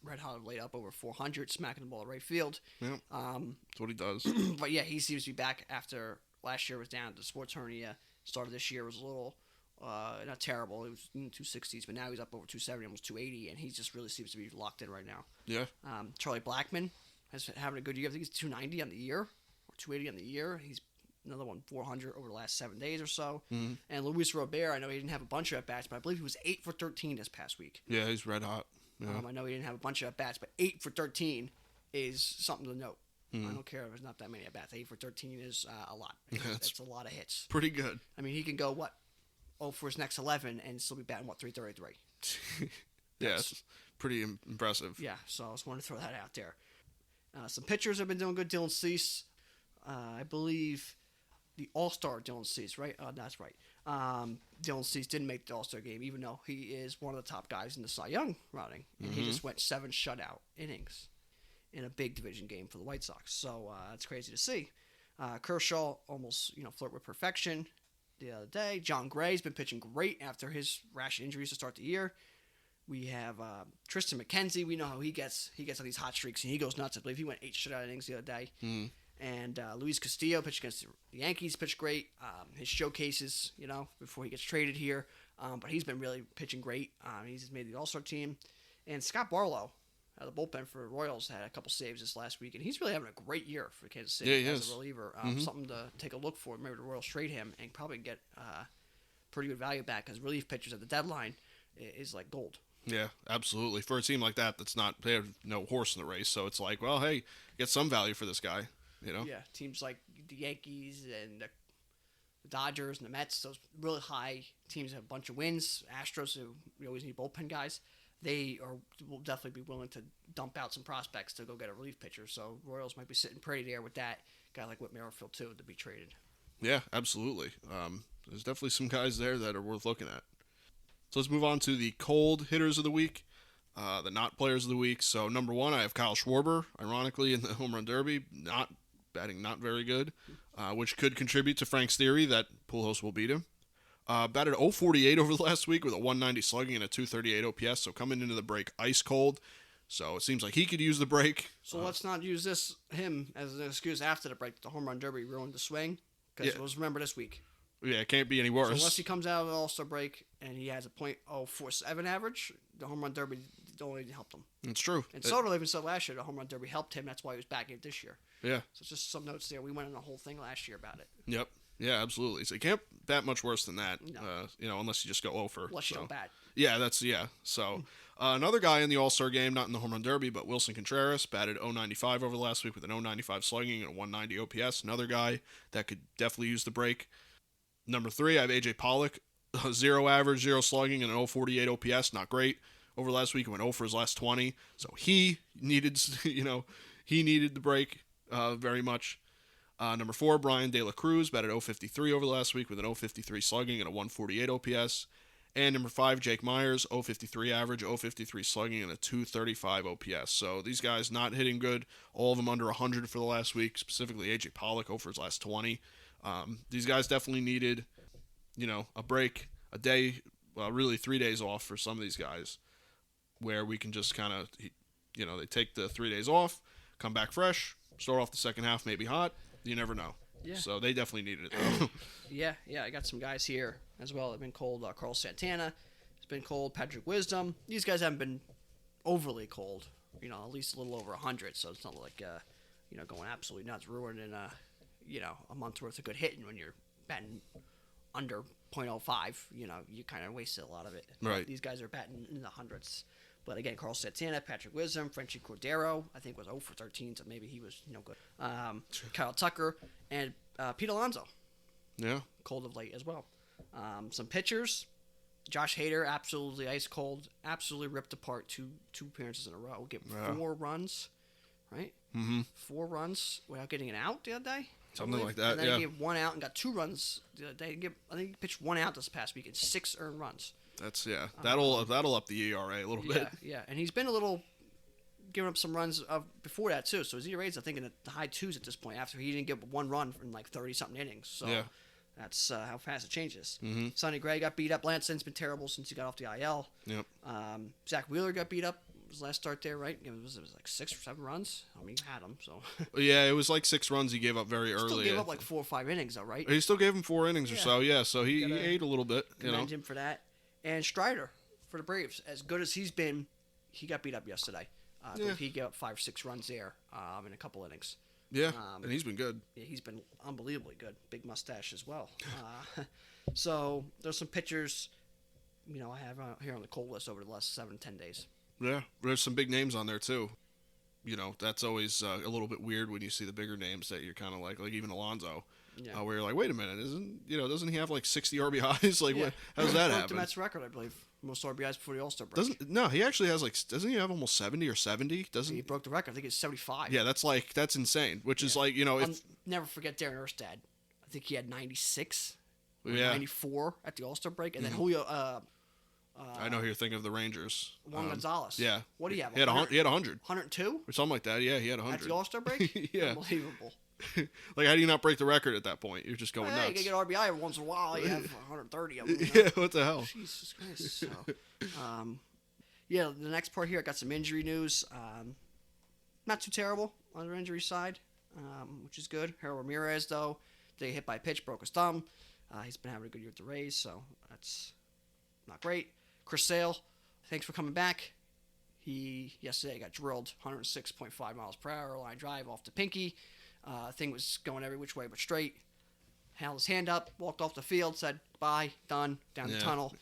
red hot laid up over 400, smacking the ball at right field. Yeah, that's what he does. But yeah, he seems to be back after last year was down to sports hernia. Started this year was a little not terrible. It was in the 260s, but now he's up over 270, almost 280, and he just really seems to be locked in right now. Yeah. Charlie Blackman has having a good year. I think he's 290 on the year or 280 on the year. He's another one 400 over the last 7 days or so. Mm-hmm. And Luis Robert, I know he didn't have a bunch of at bats, but I believe he was 8 for 13 this past week. Yeah, he's red hot. Yeah. I know he didn't have a bunch of at bats, but 8 for 13 is something to note. I don't care if there's not that many at bats. 8 for 13 is a lot. That's a lot of hits. Pretty good. I mean, he can go for his next 11 and still be batting 333. Yeah, it's pretty impressive. Yeah, so I just wanted to throw that out there. Some pitchers have been doing good. Dylan Cease, I believe, the All-Star Dylan Cease, right? That's right. Dylan Cease didn't make the All-Star game, even though he is one of the top guys in the Cy Young running, and he just went 7 shutout innings in a big division game for the White Sox. So that's crazy to see. Kershaw almost flirt with perfection the other day. John Gray's been pitching great after his rash injuries to start the year. We have Tristan McKenzie. We know how he gets on these hot streaks, and he goes nuts. I believe he went 8 shutout innings the other day. And Luis Castillo pitched against the Yankees, pitched great. His showcases, before he gets traded here. But he's been really pitching great. He's made the All-Star team. And Scott Barlow, the bullpen for Royals, had a couple saves this last week, and he's really having a great year for Kansas City as a reliever. Something to take a look for. Maybe the Royals trade him and probably get pretty good value back, because relief pitchers at the deadline is like gold. Yeah, absolutely. For a team like that, they have no horse in the race, so it's like, well, hey, get some value for this guy. Yeah, teams like the Yankees and the Dodgers and the Mets, those really high teams that have a bunch of wins. Astros, who we always need bullpen guys, will definitely be willing to dump out some prospects to go get a relief pitcher. So Royals might be sitting pretty there with that guy like Whit Merrifield too to be traded. Yeah, absolutely. There's definitely some guys there that are worth looking at. So let's move on to the cold hitters of the week, the not players of the week. So number 1, I have Kyle Schwarber, ironically in the home run derby, batting not very good, which could contribute to Frank's theory that Pujols will beat him. Batted .048 over the last week with a 190 slugging and a 238 OPS, so coming into the break ice cold. So it seems like he could use the break. So let's not use him as an excuse after the break. The home run derby ruined the swing, because let's remember this week. Yeah, it can't be any worse. So unless he comes out of the All-Star break and he has a .047 average, the home run derby only helped him. It's true. And Soto even said last year the home run derby helped him. That's why he was back in it this year. Yeah. So it's just some notes there. We went on the whole thing last year about it. Yep. Yeah, absolutely. So you can't bat much worse than that. No. Unless you just go over. Unless you don't bat. Yeah, So another guy in the All-Star game, not in the home run derby, but Wilson Contreras, batted .095 over the last week with an .095 slugging and a 190 OPS. Another guy that could definitely use the break. Number 3, I have AJ Pollock, 0 average, 0 slugging, and an .048 OPS. Not great. Over last week, he went 0 for his last 20. So he needed, the break very much. Number 4, Brian De La Cruz, batted .053 over the last week with an .053 slugging and a 148 OPS. And number 5, Jake Myers, .053 average, .053 slugging, and a 235 OPS. So these guys not hitting good. All of them under 100 for the last week, specifically AJ Pollock, 0 for his last 20. These guys definitely needed, a break, a day, really 3 days off for some of these guys, where we can just kind of, they take the 3 days off, come back fresh, start off the second half maybe hot. You never know. Yeah. So they definitely needed it. Yeah. I got some guys here as well that have been cold. Carlos Santana has been cold. Patrick Wisdom. These guys haven't been overly cold. At least a little over 100. So it's not like going absolutely nuts, ruining a month's worth of good hitting when you're batting under .05. You kind of wasted a lot of it. Right. These guys are batting in the hundreds. But again, Carl Santana, Patrick Wisdom, Frenchie Cordero, I think was 0 for 13, so maybe he was good. Kyle Tucker, and Pete Alonso. Yeah. Cold of late as well. Some pitchers. Josh Hader, absolutely ice cold, absolutely ripped apart two appearances in a row. Get 4 runs, right? Mm-hmm. 4 runs without getting an out the other day. Something like that, and then yeah. he gave 1 out and got 2 runs the other day. I think he pitched 1 out this past week and 6 earned runs. That's that'll up the ERA a little bit. Yeah, and he's been a little giving up some runs before that too. So his ERA is I think in the high 2s at this point. After he didn't get 1 run in like 30 something innings. So that's how fast it changes. Mm-hmm. Sonny Gray got beat up. Lanson's been terrible since he got off the IL. Yep. Zach Wheeler got beat up. His last start there, right? It was like 6 or 7 runs. I mean, you had him, so. Yeah, it was like 6 runs he gave up very early. Still gave up like 4 or 5 innings, though, right? He still gave him 4 innings or so. Yeah, so he ate a little bit. Commend him for that. And Strider for the Braves, as good as he's been, he got beat up yesterday. I believe he gave up 5 or 6 runs there in a couple innings. Yeah, and he's been good. Yeah, he's been unbelievably good. Big mustache as well. So there's some pitchers, I have here on the cold list over the last 7-10 days. Yeah, there's some big names on there too. That's always a little bit weird when you see the bigger names that you're kind of like even Alonso, where you're like, wait a minute, doesn't he have like 60 RBIs? Like, what? How does that happen? The Mets record, I believe, most RBIs before the All-Star break. He actually has doesn't he have almost 70 or 70? Doesn't he broke the record? I think it's 75. Yeah, that's insane. Which is like I'll never forget Darren Erstad. I think he had 96, 94 at the All-Star break, and then Julio. I know you're thinking of the Rangers. Juan Gonzalez. Yeah. What do you have? He had 100. 102? Or something like that. Yeah, he had 100. At the All-Star break? Yeah. Unbelievable. Like, how do you not break the record at that point? You're just going nuts. You get RBI every once in a while. You have 130 of them. Yeah, what the hell? Jesus Christ. So, the next part here, I got some injury news. Not too terrible on the injury side, which is good. Harold Ramirez, though, they hit by a pitch, broke his thumb. He's been having a good year with the Rays, so that's not great. Chris Sale, thanks for coming back. He yesterday got drilled 106.5 miles per hour line drive off the pinky. Thing was going every which way but straight. Held his hand up, walked off the field, said bye, done, down the tunnel.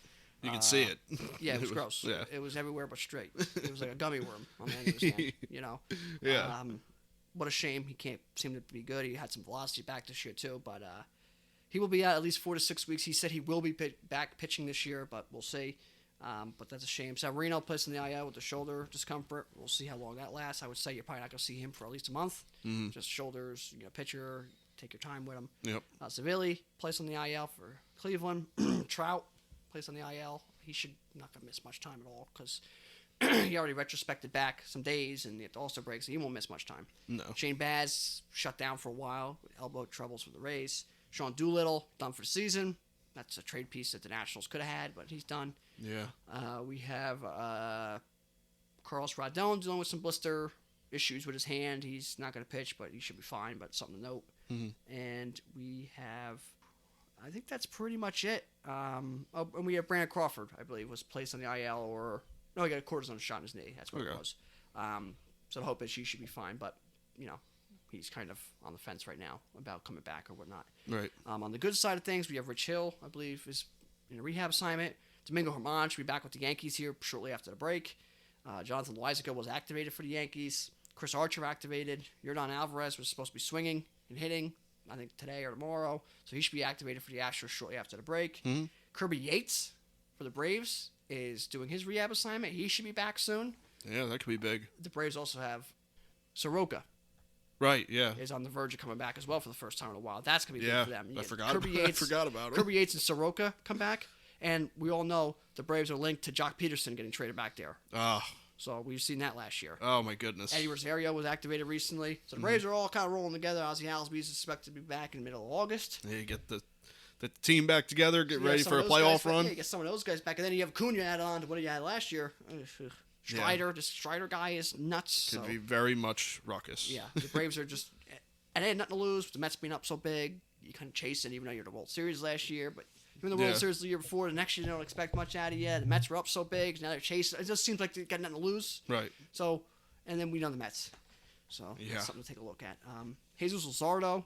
You can see it. Yeah, it was gross. Yeah. It was everywhere but straight. It was like a gummy worm on the end of his hand, Yeah. What a shame. He can't seem to be good. He had some velocity back this year too, but he will be out at least 4 to 6 weeks. He said he will be back pitching this year, but we'll see. But that's a shame. Severino placed in the IL with the shoulder discomfort. We'll see how long that lasts. I would say you're probably not going to see him for at least a month. Mm-hmm. Just shoulders, pitcher, take your time with him. Yep. Savili placed on the IL for Cleveland. Trout placed on the IL. He should not going to miss much time at all because he already retrospected back some days and the All-Star break, so he won't miss much time. No. Shane Baz shut down for a while with elbow troubles with the Rays. Sean Doolittle done for the season. That's a trade piece that the Nationals could have had, but he's done. Yeah. We have Carlos Rodon dealing with some blister issues with his hand. He's not going to pitch, but he should be fine, but something to note. Mm-hmm. And we have, I think that's pretty much it. And we have Brandon Crawford, I believe, was placed on the IL he got a cortisone shot in his knee. That's what it was. So the hope is he should be fine, but, he's kind of on the fence right now about coming back or whatnot. Right. On the good side of things, we have Rich Hill, I believe, is in a rehab assignment. Domingo Germán should be back with the Yankees here shortly after the break. Jonathan Loizaga was activated for the Yankees. Chris Archer activated. Yordan Alvarez was supposed to be swinging and hitting, I think today or tomorrow. So he should be activated for the Astros shortly after the break. Mm-hmm. Kirby Yates for the Braves is doing his rehab assignment. He should be back soon. Yeah, that could be big. The Braves also have Soroka. Right, yeah. Is on the verge of coming back as well for the first time in a while. That's going to be big for them. I forgot about him. Kirby Yates and Soroka come back. And we all know the Braves are linked to Jock Peterson getting traded back there. Oh. So we've seen that last year. Oh, my goodness. Eddie Rosario was activated recently. So the Braves are all kind of rolling together. Ozzie Albies is expected to be back in the middle of August. Yeah, you get the team back together, get ready for a playoff run. Yeah, you get some of those guys back. And then you have Acuna added on to what he had last year. Strider, this Strider guy is nuts. Could be very much ruckus. Yeah, the Braves are just... And they had nothing to lose. With the Mets being up so big, you couldn't chase it even though you're the World Series last year. But even the World Series the year before, the next year they don't expect much out of you. The Mets were up so big, now they're chasing. It just seems like they got nothing to lose. Right. So, and then we know the Mets. So Yeah. that's something to take a look at. Jesus Luzardo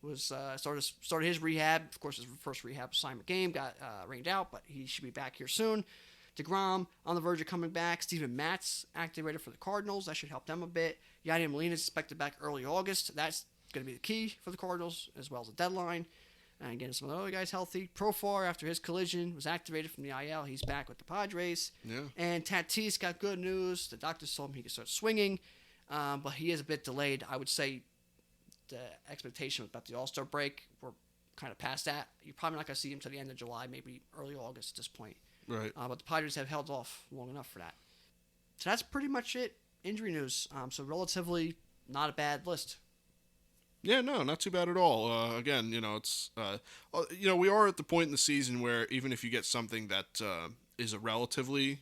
was started his rehab. Of course, his first rehab assignment game got rained out, but he should be back here soon. DeGrom on the verge of coming back. Steven Matz activated for the Cardinals. That should help them a bit. Yadier Molina is expected back early August. That's going to be the key for the Cardinals, as well as the deadline. And getting some of the other guys healthy. Profar, after his collision, was activated from the IL. He's back with the Padres. Yeah. And Tatis got good news. The doctors told him he could start swinging, but he is a bit delayed. I would say the expectation about the All-Star break, we're kind of past that. You're probably not going to see him till the end of July, maybe early August at this point. Right. But the Padres have held off long enough for that. So that's pretty much it. Injury news. So relatively not a bad list. Yeah, no, not too bad at all. Again, it's we are at the point in the season where even if you get something that is a relatively,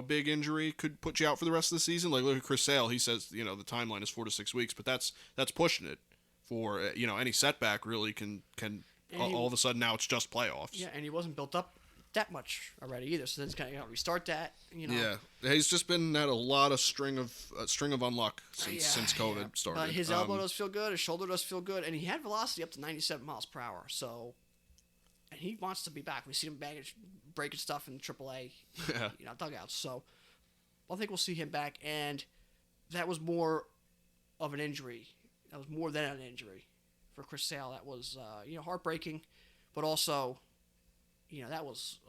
big injury, could put you out for the rest of the season. Like look at Chris Sale, he says the timeline is 4 to 6 weeks, but that's pushing it. For any setback really can all of a sudden now it's just playoffs. Yeah, and he wasn't built up that much already either, so then it's kind of restart that. Yeah, he's just been at a lot of string of unluck since COVID started. But his elbow does feel good, his shoulder does feel good, and he had velocity up to 97 miles per hour. So, and he wants to be back. We see him breaking stuff in AAA, dugouts. So, I think we'll see him back, and that was more of an injury. That was more than an injury for Chris Sale. That was heartbreaking, but also. That was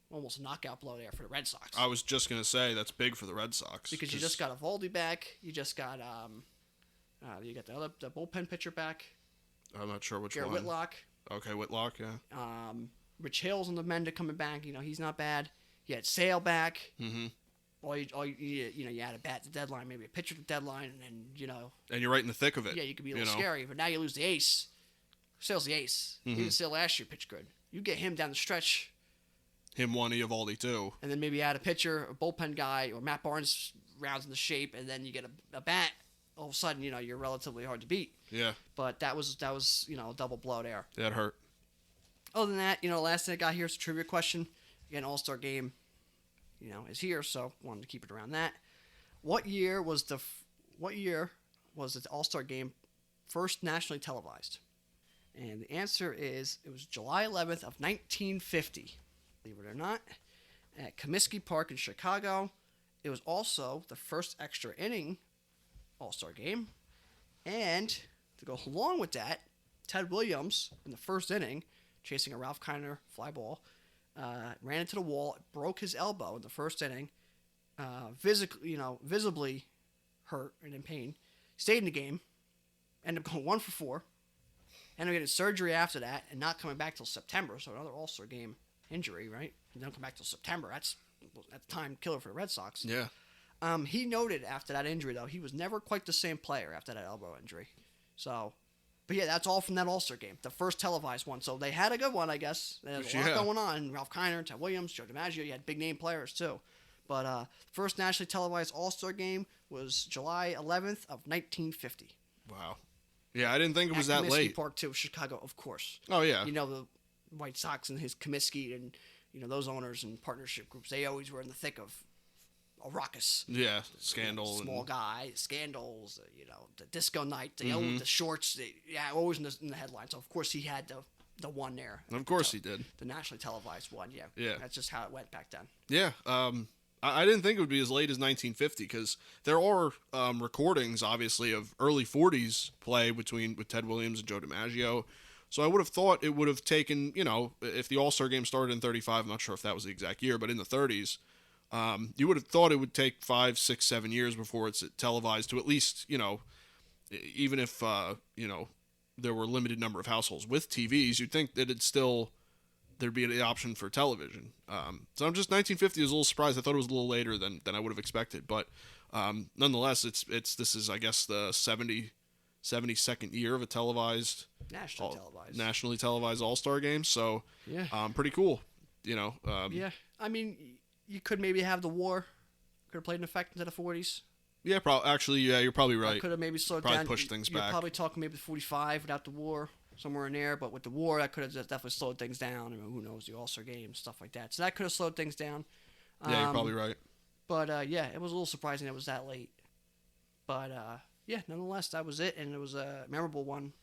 almost a knockout blow there for the Red Sox. I was just going to say that's big for the Red Sox. Because you just got Eovaldi back. You just got you got the bullpen pitcher back. I'm not sure which Garrett one. Whitlock. Okay, Whitlock, yeah. Rich Hill's on the mend to coming back. He's not bad. You had Sale back. Mm-hmm. You had a bat at the deadline, maybe a pitcher at the deadline, and And you're right in the thick of it. Yeah, you could be a little scary. But now you lose the ace. Sale's the ace. Mm-hmm. Even Sale last year pitched good. You get him down the stretch. Him one, Eovaldi too. And then maybe add a pitcher, a bullpen guy, or Matt Barnes rounds into shape, and then you get a bat. All of a sudden, you're relatively hard to beat. Yeah. But that was a double blow there. That hurt. Other than that, last thing I got here is a trivia question. Again, All-Star game, is here, so wanted to keep it around that. What year was the All-Star game first nationally televised? And the answer is it was July 11th of 1950. Believe it or not, at Comiskey Park in Chicago. It was also the first extra inning All-Star game. And to go along with that, Ted Williams, in the first inning, chasing a Ralph Kiner fly ball, ran into the wall, broke his elbow in the first inning, visibly hurt and in pain, stayed in the game, ended up going 1 for 4, ended up getting surgery after that, and not coming back till September, so another All-Star game injury, right? He don't come back till September. That's at the time killer for the Red Sox. Yeah. He noted after that injury, though, he was never quite the same player after that elbow injury. So, but yeah, that's all from that All-Star game, the first televised one. So they had a good one, I guess. There was a lot going on. Ralph Kiner, Ted Williams, Joe DiMaggio, you had big name players too. But first nationally televised All-Star game was July 11th of 1950. Wow. Yeah, I didn't think it was at that Comiskey late. Park too, Chicago, of course. Oh yeah. The White Sox and his Comiskey and those owners and partnership groups, they always were in the thick of a ruckus. Yeah, scandal. Small guy, scandals, the disco night, the shorts, always in the headlines. So, of course, he had the one there. Of course he did. The nationally televised one, yeah. Yeah. That's just how it went back then. Yeah, I didn't think it would be as late as 1950 because there are recordings, obviously, of early 40s play with Ted Williams and Joe DiMaggio. So I would have thought it would have taken, if the All-Star game started in 35, I'm not sure if that was the exact year, but in the 30s, you would have thought it would take 5, 6, 7 years before it's televised to at least, even if, there were a limited number of households with TVs, you'd think that there'd be an option for television. So I'm just 1950 is a little surprised. I thought it was a little later than I would have expected, but nonetheless, this is I guess the 72nd year of a nationally televised All-Star game. So yeah, pretty cool. Yeah, I mean, you could maybe have the war could have played an effect into the 40s. Yeah, actually, you're probably right. Could have maybe slowed probably down. Pushed things you're back. Probably talking maybe 45 without the war, somewhere in there. But with the war, that could have definitely slowed things down. I mean, who knows, the All-Star game, stuff like that. So that could have slowed things down. Yeah, you're probably right. But yeah, it was a little surprising it was that late. But yeah, nonetheless, that was it, and it was a memorable one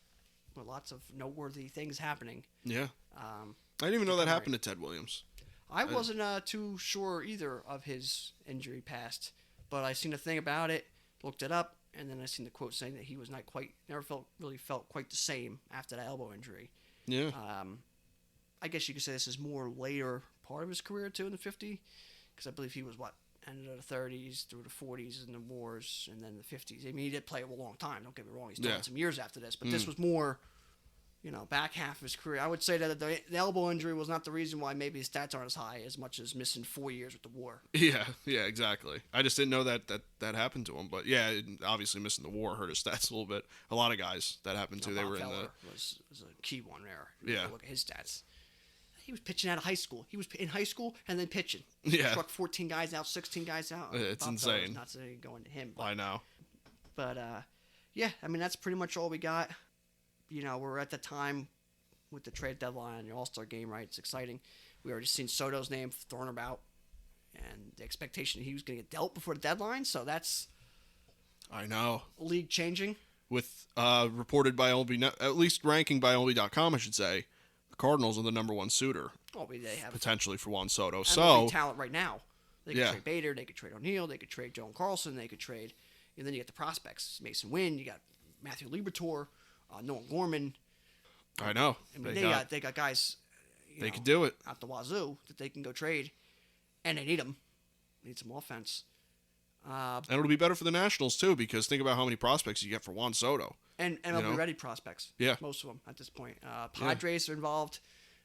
with lots of noteworthy things happening. Yeah. I didn't even know that happened to Ted Williams. I wasn't too sure either of his injury past, but I seen a thing about it, looked it up, and then I seen the quote saying that he was never felt quite the same after that elbow injury. Yeah. I guess you could say this is more later part of his career too in the 50s, because I believe he was ended of the 30s through the 40s and the wars, and then the 50s. I mean, he did play a long time. Don't get me wrong; he still had some years after this, but this was more, back half of his career. I would say that the elbow injury was not the reason why maybe his stats aren't as high as much as missing 4 years with the war. Yeah, exactly. I just didn't know that happened to him, but yeah, obviously missing the war hurt his stats a little bit. A lot of guys that happened to, they were in the was a key one there. Yeah, look at his stats. He was pitching out of high school. He was in high school and then pitching. Yeah, struck 14 guys out, 16 guys out. It's insane. Not saying going to him. But, I know. But yeah, I mean that's pretty much all we got. We're at the time with the trade deadline and the All-Star game, right? It's exciting. We already seen Soto's name thrown about, and the expectation he was going to get dealt before the deadline. So that's, I know, league changing. With reported by MLB, at least ranking by MLB.com, I should say, the Cardinals are the number one suitor. Oh, they have potentially for Juan Soto. So talent right now. They could yeah. trade Bader, they could trade O'Neill, they could trade Joan Carlson, they could trade, and then you get the prospects: Mason Wynn, you got Matthew Liberatore, Nolan Gorman. I know. I mean, they got guys. They could do it out the wazoo that they can go trade, and they need them. Need some offense. And it'll be better for the Nationals too, because think about how many prospects you get for Juan Soto. And MLB ready prospects. Yeah, most of them at this point. Padres are involved.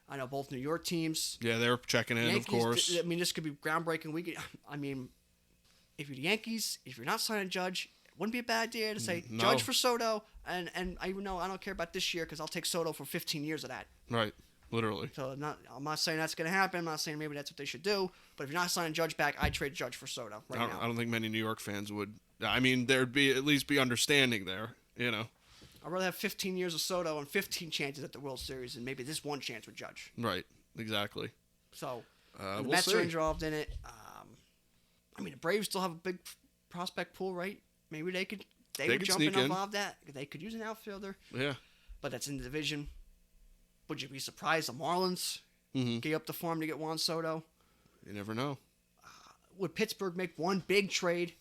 I know both New York teams. Yeah, they're checking in, Yankees, of course. I mean, this could be groundbreaking. I mean, if you're the Yankees, if you're not signing Judge, it wouldn't be a bad idea to say Judge for Soto. And I know I don't care about this year because I'll take Soto for 15 years of that. Right, literally. So I'm not saying that's going to happen. I'm not saying maybe that's what they should do. But if you're not signing Judge back, I'd trade Judge for Soto now. I don't think many New York fans would. I mean, there'd be at least be understanding there, I'd rather have 15 years of Soto and 15 chances at the World Series and maybe this one chance with Judge. Right, exactly. So the Mets are involved in it. I mean, the Braves still have a big prospect pool, right? Maybe they would jump in and involve that. They could use an outfielder. Yeah. But that's in the division. Would you be surprised the Marlins gave up the farm to get Juan Soto? You never know. Would Pittsburgh make one big trade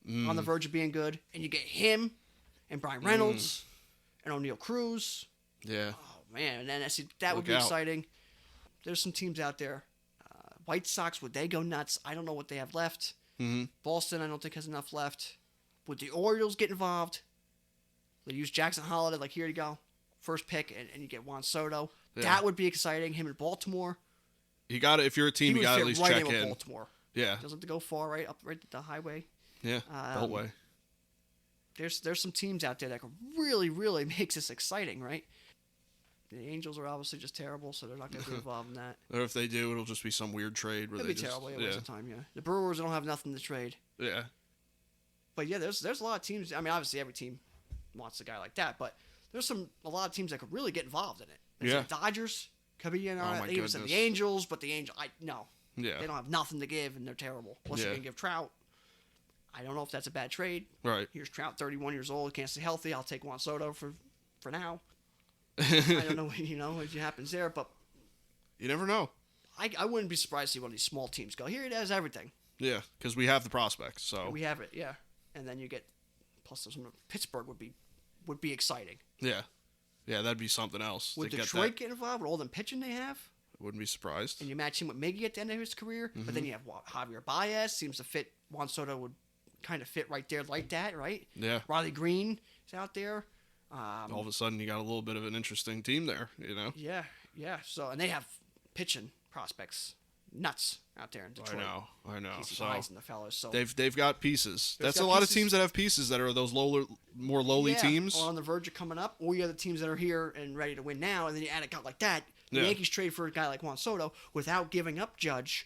on the verge of being good, and you get him and Brian Reynolds and O'Neill Cruz? Yeah. Oh, man. And then that would be exciting. There's some teams out there. White Sox, would they go nuts? I don't know what they have left. Boston, I don't think has enough left. Would the Orioles get involved? They use Jackson Holiday, like, here you go. First pick, and you get Juan Soto. Yeah. That would be exciting. Him in Baltimore. You got to, if you're a team, you got to at least check in. With Baltimore. Yeah. Doesn't have to go far, right up the highway. Yeah, Beltway. There's some teams out there that could really, really make this exciting, right? The Angels are obviously just terrible, so they're not going to be involved in that. Or if they do, it'll just be some weird trade. Where It'll be terrible. Yeah, waste of time, yeah. The Brewers don't have nothing to trade. Yeah. But yeah, there's a lot of teams. I mean, obviously every team wants a guy like that, but there's a lot of teams that could really get involved in it. There's the Dodgers could be in on it. They even said the Angels, but the Angels, no. Yeah. They don't have nothing to give, and they're terrible. Unless you can give Trout. I don't know if that's a bad trade. Right. Here's Trout, 31 years old, can't stay healthy. I'll take Juan Soto for now. I don't know, what happens there, but you never know. I wouldn't be surprised to see one of these small teams go, here it has everything. Yeah, because we have the prospects, so we have it, yeah. And then you get plus Pittsburgh would be exciting. Yeah, that'd be something else. Would Detroit get involved with all the pitching they have? Wouldn't be surprised. And you match him with Miggy at the end of his career, but then you have Javier Baez seems to fit. Juan Soto would kind of fit right there like that, right? Yeah. Riley Green is out there. All of a sudden, you got a little bit of an interesting team there, Yeah. So, and they have pitching prospects, nuts out there in Detroit. I know. So the fellas, so they've got pieces. That's a lot of teams that have pieces that are those more lowly teams, or on the verge of coming up, or you have the teams that are here and ready to win now, and then you add a guy like that. The Yankees trade for a guy like Juan Soto without giving up Judge,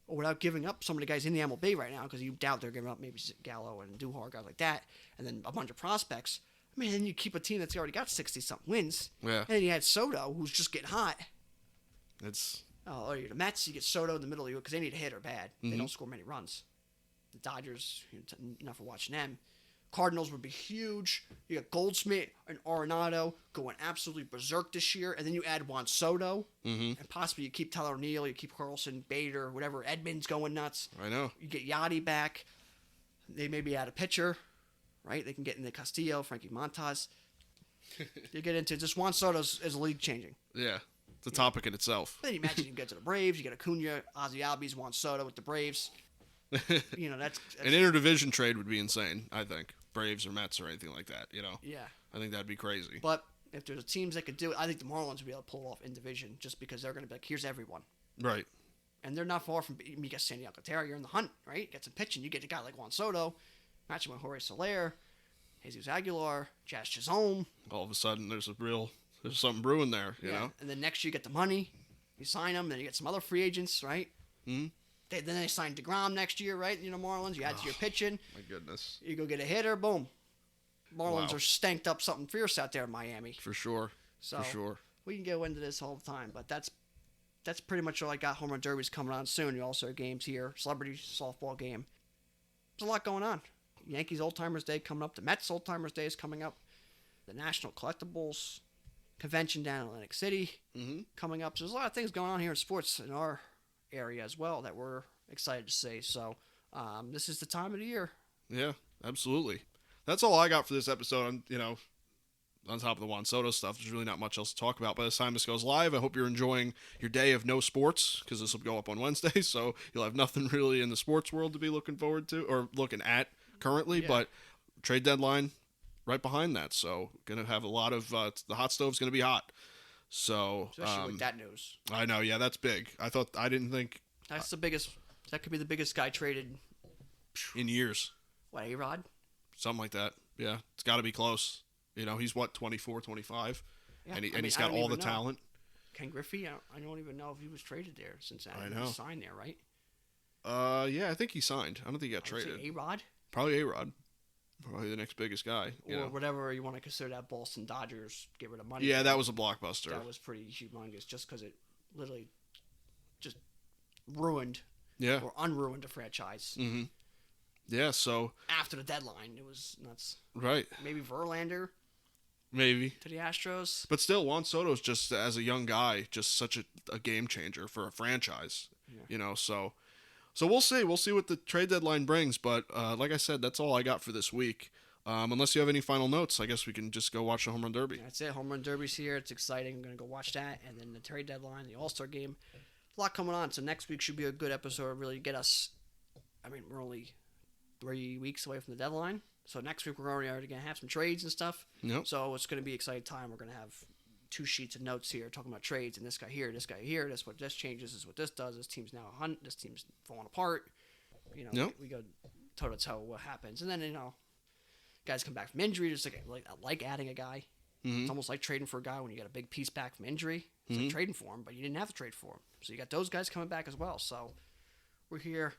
or without giving up some of the guys in the MLB right now, because you doubt they're giving up maybe Gallo and Duhar, guys like that, and then a bunch of prospects. I mean, then you keep a team that's already got 60-something wins. Yeah. And then you had Soto, who's just getting hot. Or the Mets, you get Soto in the middle of you because they need a hitter bad. They don't score many runs. The Dodgers, enough for watching them. Cardinals would be huge. You got Goldschmidt and Arenado going absolutely berserk this year. And then you add Juan Soto. Mm-hmm. And possibly you keep Tyler O'Neill, you keep Carlson, Bader, whatever. Edmonds going nuts. I know. You get Yachty back. They maybe add a pitcher, right? They can get into Castillo, Frankie Montas. You get into just Juan Soto is league changing. Yeah. It's a topic in itself. Then you imagine you get to the Braves, you get Acuna, Ozzie Albies, Juan Soto with the Braves. That's an interdivision trade would be insane, I think. Braves or Mets or anything like that, Yeah. I think that'd be crazy. But if there's teams that could do it, I think the Marlins would be able to pull off in division just because they're going to be like, here's everyone. Right. And they're not far from, you get Sandy Alcantara, you're in the hunt, right? Get some pitching. You get a guy like Juan Soto, matching with Jorge Soler, Jesus Aguilar, Jazz Chisholm. All of a sudden, there's something brewing there, you know? And then next year you get the money, you sign them, then you get some other free agents, right? Mm-hmm. Then they sign DeGrom next year, right? Marlins, you add to your pitching. My goodness. You go get a hitter, boom. Marlins Wow. are stanked up something fierce out there in Miami. For sure. So For sure. we can go into this all the time, but that's pretty much all I got. Home run derby's coming on soon. You also have games here, celebrity softball game. There's a lot going on. Yankees Old Timers Day coming up. The Mets Old Timers Day is coming up. The National Collectibles Convention down in Atlantic City coming up. So there's a lot of things going on here in sports in our area as well that we're excited to see. So this is the time of the year. Yeah, absolutely. That's all I got for this episode. On top of the Juan Soto stuff, there's really not much else to talk about. By the time this goes live, I hope you're enjoying your day of no sports, because this will go up on Wednesday, so you'll have nothing really in the sports world to be looking forward to, or looking at currently, but trade deadline right behind that, so going to have a lot of, the hot stove's going to be hot. So, Especially with that news. I know, yeah, that's big. I didn't think... That's the biggest, that could be the biggest guy traded... In years. What, A-Rod? Something like that, yeah. It's got to be close. He's 24, 25, Yeah, and he's got all the talent. Ken Griffey, I don't even know if he was traded there since I know. He signed there, right? Yeah, I think he signed. I don't think he got traded. A-Rod? Probably A-Rod. Probably the next biggest guy. Or whatever you want to consider that Boston Dodgers get rid of money. Yeah, that was a blockbuster. That was pretty humongous just because it literally just ruined or unruined the franchise. Mm-hmm. Yeah, so... After the deadline, it was nuts. Right. Maybe Verlander... Maybe. To the Astros. But still, Juan Soto's just, as a young guy, just such a game changer for a franchise. Yeah. So we'll see. We'll see what the trade deadline brings. But like I said, that's all I got for this week. Unless you have any final notes, I guess we can just go watch the Home Run Derby. That's it. Home Run Derby's here. It's exciting. I'm going to go watch that. And then the trade deadline, the All-Star game. A lot coming on. So next week should be a good episode. Really get us... we're only 3 weeks away from the deadline. So next week we're already going to have some trades and stuff. Yep. So it's going to be an exciting time. We're going to have 2 sheets of notes here talking about trades and this guy here, this guy here. This what this changes. This is what this does. This team's now a hunt. This team's falling apart. Yep. We go toe to toe what happens, and then guys come back from injury. Just like adding a guy. Mm-hmm. It's almost like trading for a guy when you get a big piece back from injury. It's like trading for him, but you didn't have to trade for him. So you got those guys coming back as well. So we're here.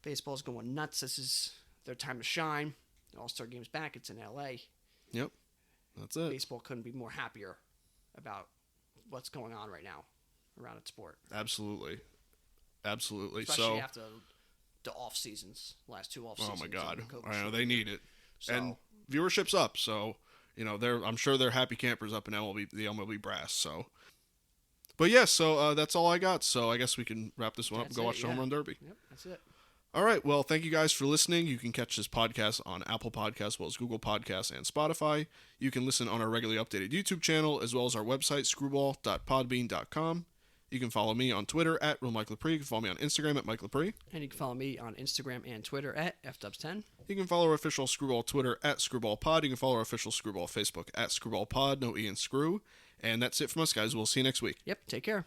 Baseball's going nuts. This is their time to shine. The All-Star game's back. It's in L.A. Yep. That's it. Baseball couldn't be more happier about what's going on right now around its sport. Absolutely. Especially after the off seasons, last 2 off seasons. Oh my God! I know they need it, and viewership's up. So they're I'm sure they're happy campers up in the MLB brass. So, but yeah, so that's all I got. So I guess we can wrap this one up and go watch the Home Run Derby. Yep, that's it. All right. Well, thank you guys for listening. You can catch this podcast on Apple Podcasts, as well as Google Podcasts and Spotify. You can listen on our regularly updated YouTube channel, as well as our website, screwball.podbean.com. You can follow me on Twitter at @RealMikeLepre. You can follow me on Instagram at Mike Lepre. And you can follow me on Instagram and Twitter at FDubs10. You can follow our official Screwball Twitter at ScrewballPod. You can follow our official Screwball Facebook at ScrewballPod. No E in Screw. And that's it from us, guys. We'll see you next week. Yep. Take care.